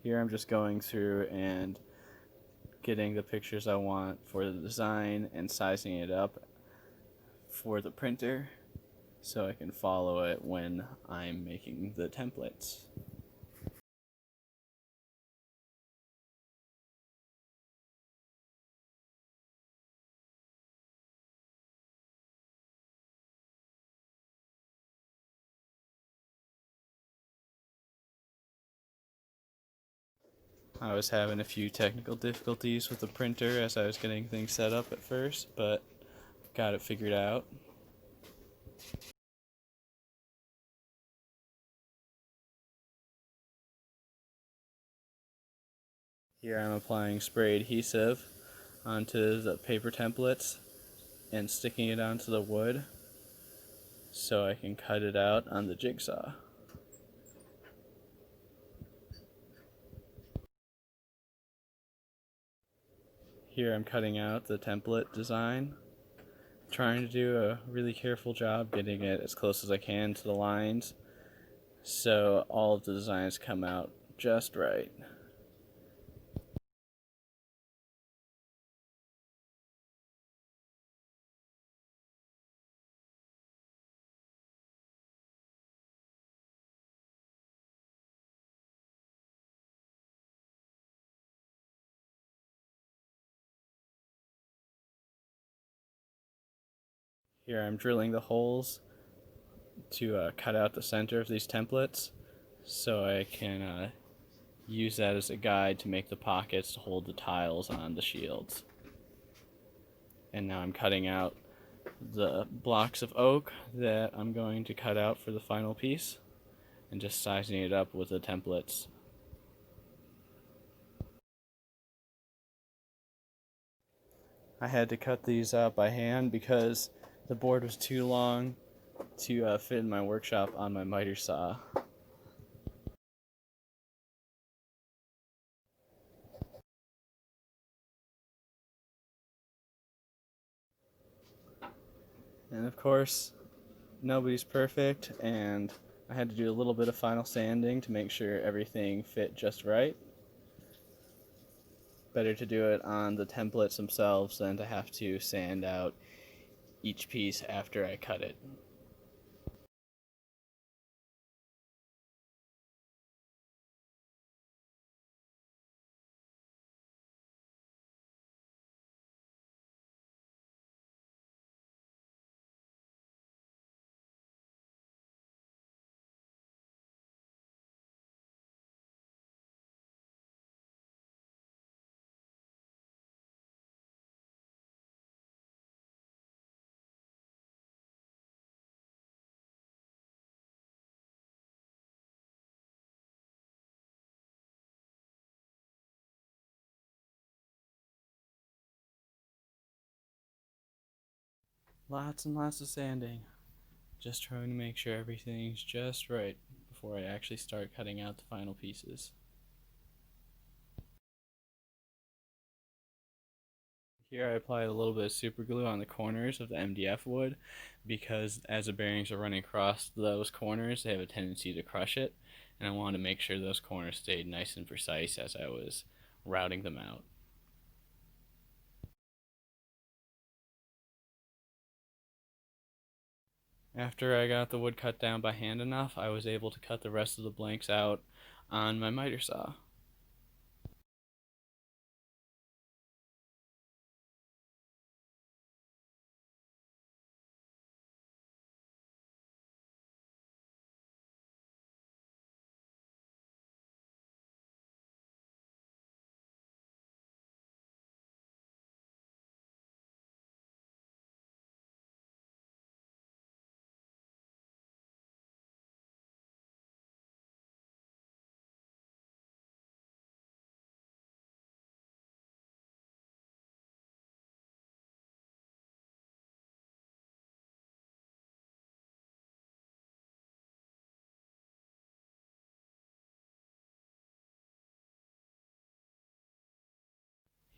Here I'm just going through and getting the pictures I want for the design and sizing it up for the printer so I can follow it when I'm making the templates. I was having a few technical difficulties with the printer as I was getting things set up at first, but got it figured out. Here I'm applying spray adhesive onto the paper templates and sticking it onto the wood so I can cut it out on the jigsaw. Here I'm cutting out the template design, trying to do a really careful job getting it as close as I can to the lines so all of the designs come out just right. Here I'm drilling the holes to cut out the center of these templates so I can use that as a guide to make the pockets to hold the tiles on the shields. And now I'm cutting out the blocks of oak that I'm going to cut out for the final piece and just sizing it up with the templates. I had to cut these out by hand because the board was too long to fit in my workshop on my miter saw. And of course, nobody's perfect, and I had to do a little bit of final sanding to make sure everything fit just right. Better to do it on the templates themselves than to have to sand out each piece after I cut it. Lots and lots of sanding, just trying to make sure everything's just right before I actually start cutting out the final pieces. Here I applied a little bit of super glue on the corners of the MDF wood because as the bearings are running across those corners, they have a tendency to crush it, and I wanted to make sure those corners stayed nice and precise as I was routing them out. After I got the wood cut down by hand enough, I was able to cut the rest of the blanks out on my miter saw.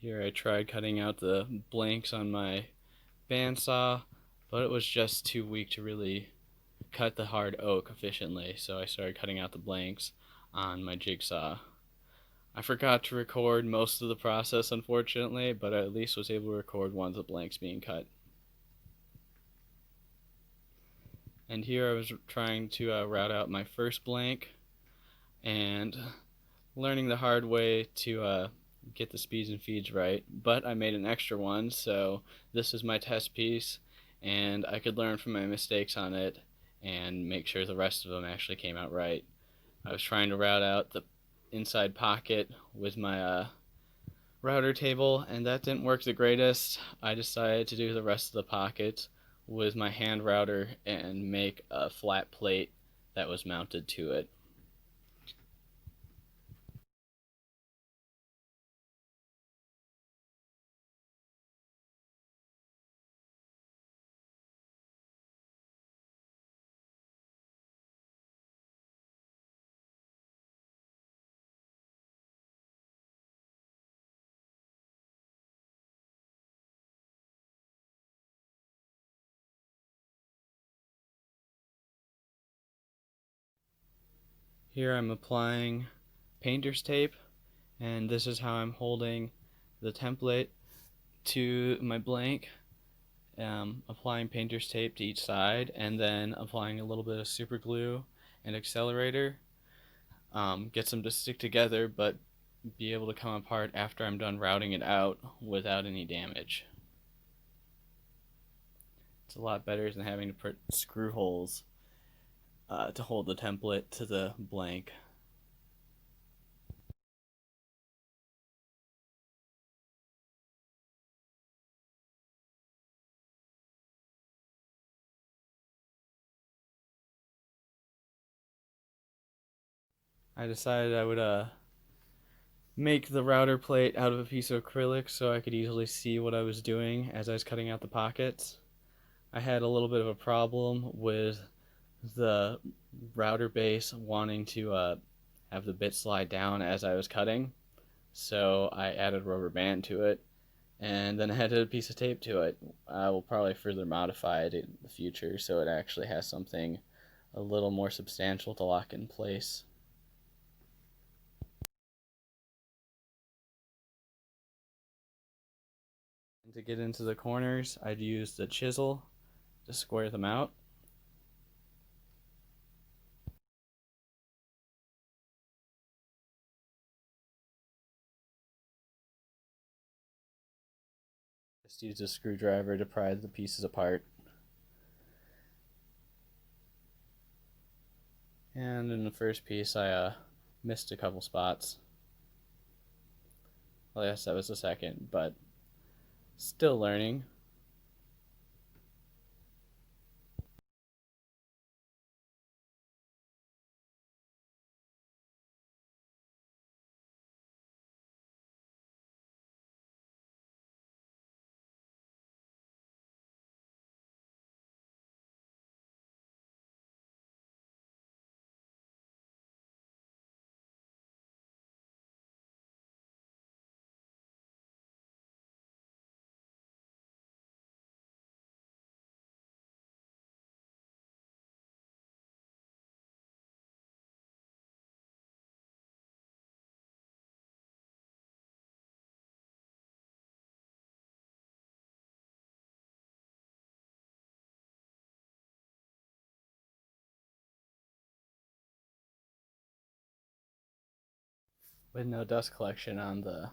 Here I tried cutting out the blanks on my bandsaw, but it was just too weak to really cut the hard oak efficiently, so I started cutting out the blanks on my jigsaw. I forgot to record most of the process, unfortunately, but I at least was able to record one of the blanks being cut. And here I was trying to route out my first blank and learning the hard way to get the speeds and feeds right. But I made an extra one, so this is my test piece, and I could learn from my mistakes on it and make sure the rest of them actually came out right. I was trying to route out the inside pocket with my router table, and that didn't work the greatest. I decided to do the rest of the pocket with my hand router and make a flat plate that was mounted to it. Here I'm applying painter's tape, and this is how I'm holding the template to my blank. Applying painter's tape to each side, and then applying a little bit of super glue and accelerator. Gets them to stick together, but be able to come apart after I'm done routing it out without any damage. It's a lot better than having to put screw holes to hold the template to the blank. I decided I would make the router plate out of a piece of acrylic so I could easily see what I was doing as I was cutting out the pockets. I had a little bit of a problem with the router base wanting to have the bit slide down as I was cutting, so I added a rubber band to it, and then I added a piece of tape to it. I will probably further modify it in the future so it actually has something a little more substantial to lock in place. And to get into the corners, I'd use the chisel to square them out. Just use a screwdriver to pry the pieces apart. And in the first piece, I missed a couple spots. Well, yes, that was the second, but still learning. With no dust collection on the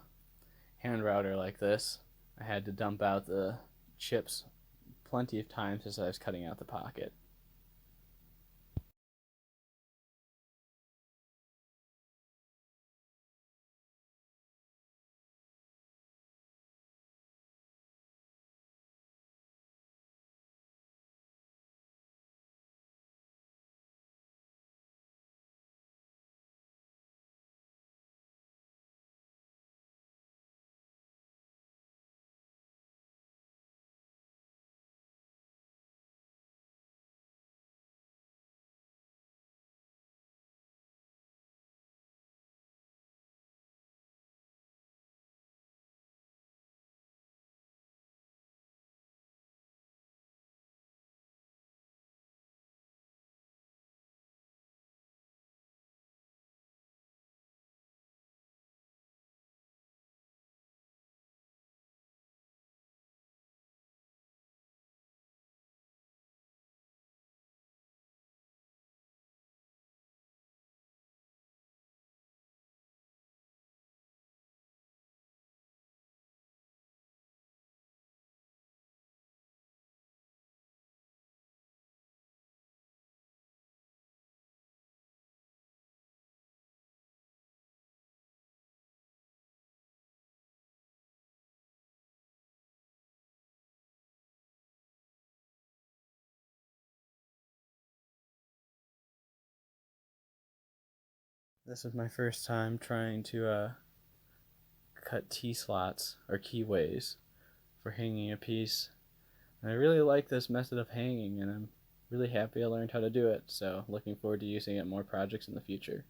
hand router like this, I had to dump out the chips plenty of times as I was cutting out the pocket. This is my first time trying to cut T-slots or keyways for hanging a piece. And I really like this method of hanging, and I'm really happy I learned how to do it, so looking forward to using it in more projects in the future.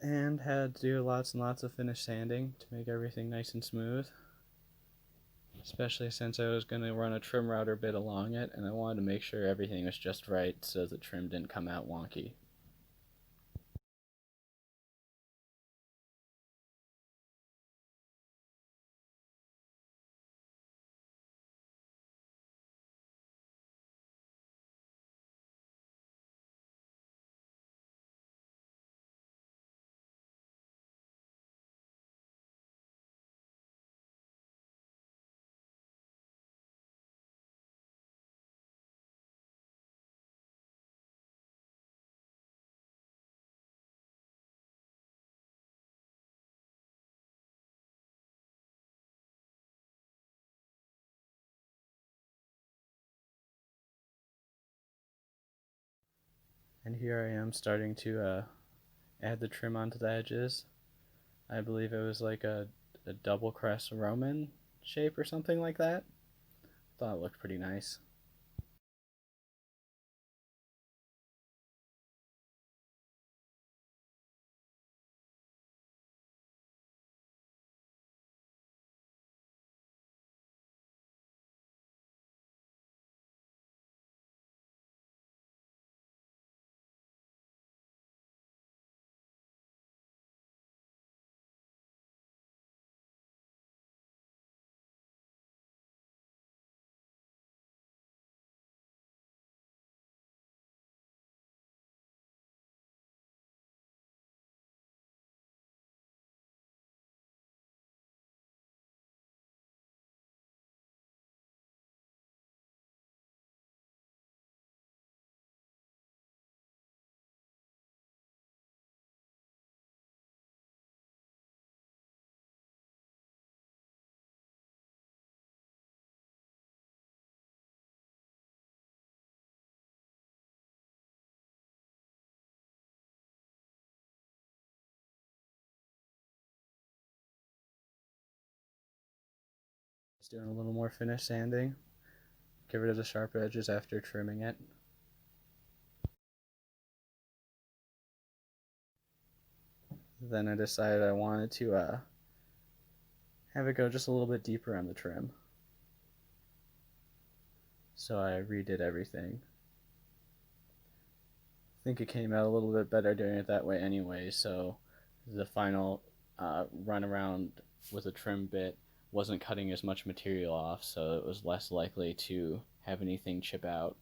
And had to do lots and lots of finish sanding to make everything nice and smooth, especially since I was going to run a trim router bit along it, and I wanted to make sure everything was just right so the trim didn't come out wonky. And here I am starting to add the trim onto the edges. I believe it was like a double crest Roman shape or something like that. Thought it looked pretty nice. Just doing a little more finish sanding. Get rid of the sharp edges after trimming it. Then I decided I wanted to have it go just a little bit deeper on the trim. So I redid everything. I think it came out a little bit better doing it that way anyway, so the final run around with a trim bit wasn't cutting as much material off, so it was less likely to have anything chip out.